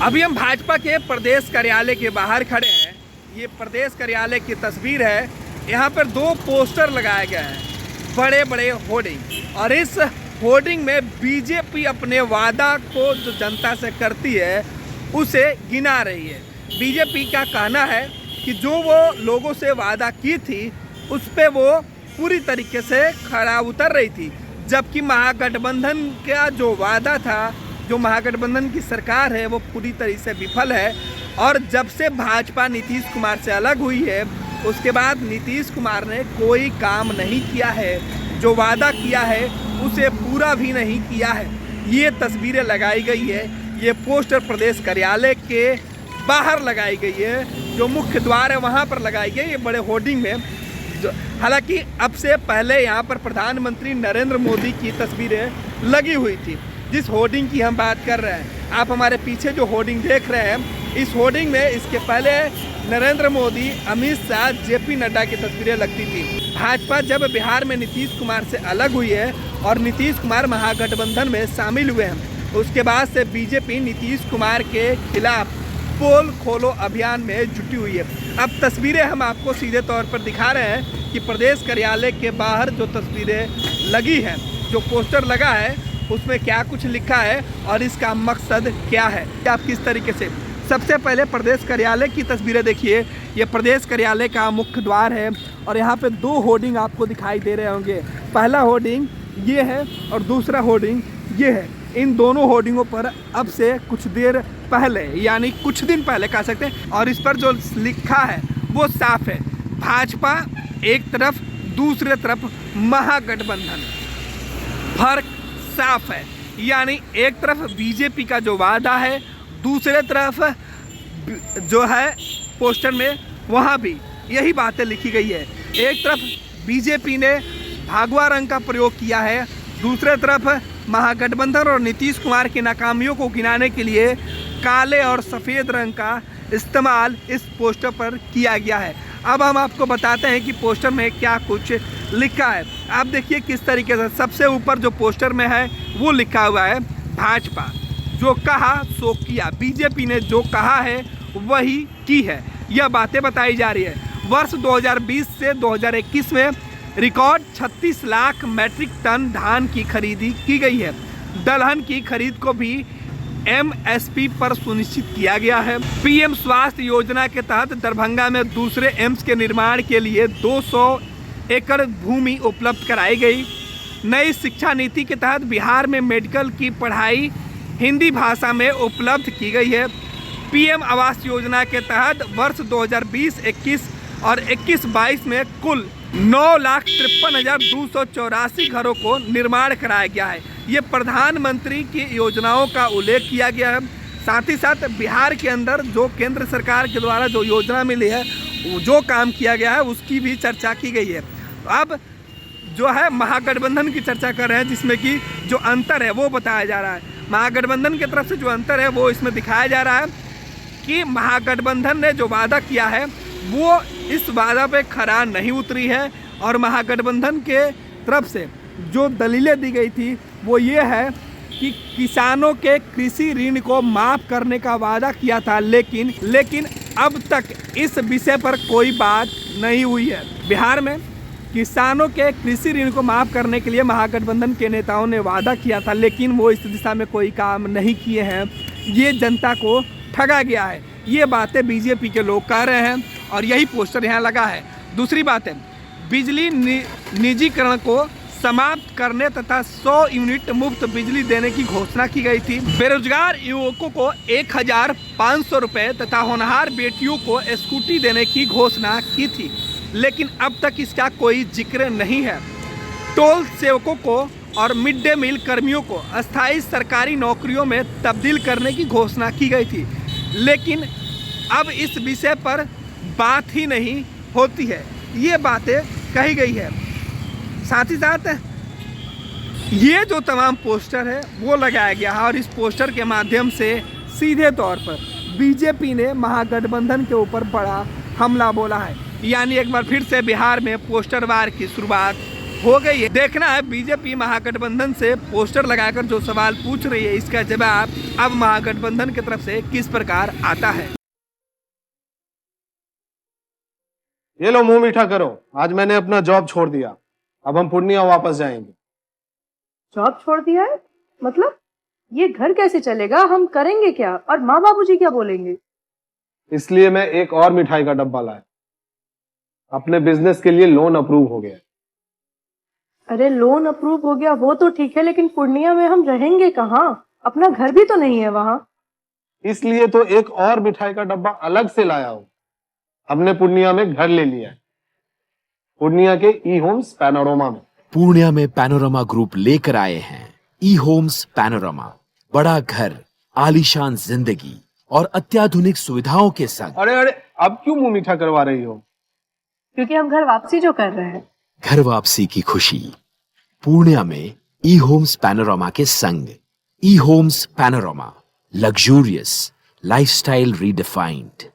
अभी हम भाजपा के प्रदेश कार्यालय के बाहर खड़े हैं। ये प्रदेश कार्यालय की तस्वीर है। यहाँ पर दो पोस्टर लगाए गए हैं, बड़े बड़े होर्डिंग, और इस होर्डिंग में बीजेपी अपने वादा को जो जनता से करती है उसे गिना रही है। बीजेपी का कहना है कि जो वो लोगों से वादा की थी उस पे वो पूरी तरीके से खरा उतर रही थी, जबकि महागठबंधन का जो वादा था, जो महागठबंधन की सरकार है, वो पूरी तरह से विफल है। और जब से भाजपा नीतीश कुमार से अलग हुई है उसके बाद नीतीश कुमार ने कोई काम नहीं किया है, जो वादा किया है उसे पूरा भी नहीं किया है। ये तस्वीरें लगाई गई है, ये पोस्टर प्रदेश कार्यालय के बाहर लगाई गई है, जो मुख्य द्वार है वहाँ पर लगाई गई, ये बड़े होर्डिंग में। हालांकि अब से पहले यहाँ पर प्रधानमंत्री नरेंद्र मोदी की तस्वीरें लगी हुई थी। जिस होर्डिंग की हम बात कर रहे हैं, आप हमारे पीछे जो होर्डिंग देख रहे हैं, इस होर्डिंग में इसके पहले नरेंद्र मोदी, अमित शाह, जेपी नड्डा की तस्वीरें लगती थी। भाजपा जब बिहार में नीतीश कुमार से अलग हुई है और नीतीश कुमार महागठबंधन में शामिल हुए हैं, उसके बाद से बीजेपी नीतीश कुमार के खिलाफ पोल खोलो अभियान में जुटी हुई है। अब तस्वीरें हम आपको सीधे तौर पर दिखा रहे हैं कि प्रदेश कार्यालय के बाहर जो तस्वीरें लगी हैं, जो पोस्टर लगा है, उसमें क्या कुछ लिखा है और इसका मकसद क्या है, आप किस तरीके से। सबसे पहले प्रदेश कार्यालय की तस्वीरें देखिए। ये प्रदेश कार्यालय का मुख्य द्वार है और यहाँ पे दो होर्डिंग आपको दिखाई दे रहे होंगे। पहला होर्डिंग ये है और दूसरा होर्डिंग ये है। इन दोनों होर्डिंगों पर अब से कुछ देर पहले, यानी कुछ दिन पहले कह सकते हैं, और इस पर जो लिखा है वो साफ है, भाजपा एक तरफ, दूसरे तरफ महागठबंधन। फर्क साफ है, यानी एक तरफ बीजेपी का जो वादा है, दूसरे तरफ जो है पोस्टर में वहाँ भी यही बातें लिखी गई है। एक तरफ बीजेपी ने भगवा रंग का प्रयोग किया है, दूसरे तरफ महागठबंधन और नीतीश कुमार की नाकामियों को गिनाने के लिए काले और सफ़ेद रंग का इस्तेमाल इस पोस्टर पर किया गया है। अब हम आपको बताते हैं कि पोस्टर में क्या कुछ लिखा है। आप देखिए किस तरीके से सबसे ऊपर जो पोस्टर में है वो लिखा हुआ है, भाजपा जो कहा सो किया। बीजेपी ने जो कहा है वही की है, यह बातें बताई जा रही है। वर्ष 2020 से 2021 में रिकॉर्ड 36 लाख मैट्रिक टन धान की खरीदी की गई है। दलहन की खरीद को भी एमएसपी पर सुनिश्चित किया गया है। पीएम स्वास्थ्य योजना के तहत दरभंगा में दूसरे एम्स के निर्माण के लिए 200 एकड़ भूमि उपलब्ध कराई गई। नई शिक्षा नीति के तहत बिहार में मेडिकल की पढ़ाई हिंदी भाषा में उपलब्ध की गई है। पीएम आवास योजना के तहत वर्ष 2020-21 और 21-22 में कुल 9,53,284 घरों को निर्माण कराया गया है। ये प्रधानमंत्री की योजनाओं का उल्लेख किया गया है। साथ ही साथ बिहार के अंदर जो केंद्र सरकार के द्वारा जो योजना मिली है, जो काम किया गया है, उसकी भी चर्चा की गई है। अब जो है महागठबंधन की चर्चा कर रहे हैं, जिसमें कि जो अंतर है वो बताया जा रहा है। महागठबंधन की तरफ से जो अंतर है वो इसमें दिखाया जा रहा है कि महागठबंधन ने जो वादा किया है वो इस वादा पे खरा नहीं उतरी है, और महागठबंधन के तरफ से जो दलीलें दी गई थी वो ये है कि किसानों के कृषि ऋण को माफ़ करने का वादा किया था, लेकिन अब तक इस विषय पर कोई बात नहीं हुई है। बिहार में किसानों के कृषि ऋण को माफ़ करने के लिए महागठबंधन के नेताओं ने वादा किया था, लेकिन वो इस दिशा में कोई काम नहीं किए हैं। ये जनता को ठगा गया है, ये बातें बीजेपी के लोग कह रहे हैं और यही पोस्टर यहाँ लगा है। दूसरी बात है, बिजली निजीकरण को समाप्त करने तथा 100 यूनिट मुफ्त बिजली देने की घोषणा की गई थी। बेरोजगार युवकों को 1,500 रुपये तथा होनहार बेटियों को स्कूटी देने की घोषणा की थी, लेकिन अब तक इसका कोई जिक्र नहीं है। टोल सेवकों को और मिड डे मील कर्मियों को अस्थायी सरकारी नौकरियों में तब्दील करने की घोषणा की गई थी, लेकिन अब इस विषय पर बात ही नहीं होती है। ये बातें कही गई है। साथ ही साथ ये जो तमाम पोस्टर है वो लगाया गया है और इस पोस्टर के माध्यम से सीधे तौर पर बीजेपी ने महागठबंधन के ऊपर बड़ा हमला बोला है। यानी एक बार फिर से बिहार में पोस्टर वार की शुरुआत हो गई है। देखना है बीजेपी महागठबंधन से पोस्टर लगाकर जो सवाल पूछ रही है, इसका जवाब अब महागठबंधन की तरफ से किस प्रकार आता है। ये लो, मुंह मीठा करो। आज मैंने अपना जॉब छोड़ दिया, अब हम पूर्णिया वापस जाएंगे। जॉब छोड़ दिया है? मतलब ये घर कैसे चलेगा? हम करेंगे क्या? और माँ बाबूजी क्या बोलेंगे? इसलिए मैं एक और मिठाई का डब्बा लाया। अपने बिजनेस के लिए लोन अप्रूव हो गया। अरे लोन अप्रूव हो गया वो तो ठीक है, लेकिन पूर्णिया में हम रहेंगे कहाँ? अपना घर भी तो नहीं है वहाँ। इसलिए तो एक और मिठाई का डब्बा अलग से लाया हूं। हमने पूर्णिया में घर ले लिया है, पूर्णिया के ई होम्स पैनोरमा में। पूर्णिया में पैनोरमा ग्रुप लेकर आए हैं ई होम्स पैनोरमा। बड़ा घर, आलीशान जिंदगी और अत्याधुनिक सुविधाओं के संग। अरे अरे, अब क्यों मुंह मीठा करवा रही हो? क्योंकि हम घर वापसी जो कर रहे हैं। घर वापसी की खुशी पूर्णिया में ई होम्स पैनोरमा के संग। E homes panorama, luxurious lifestyle redefined.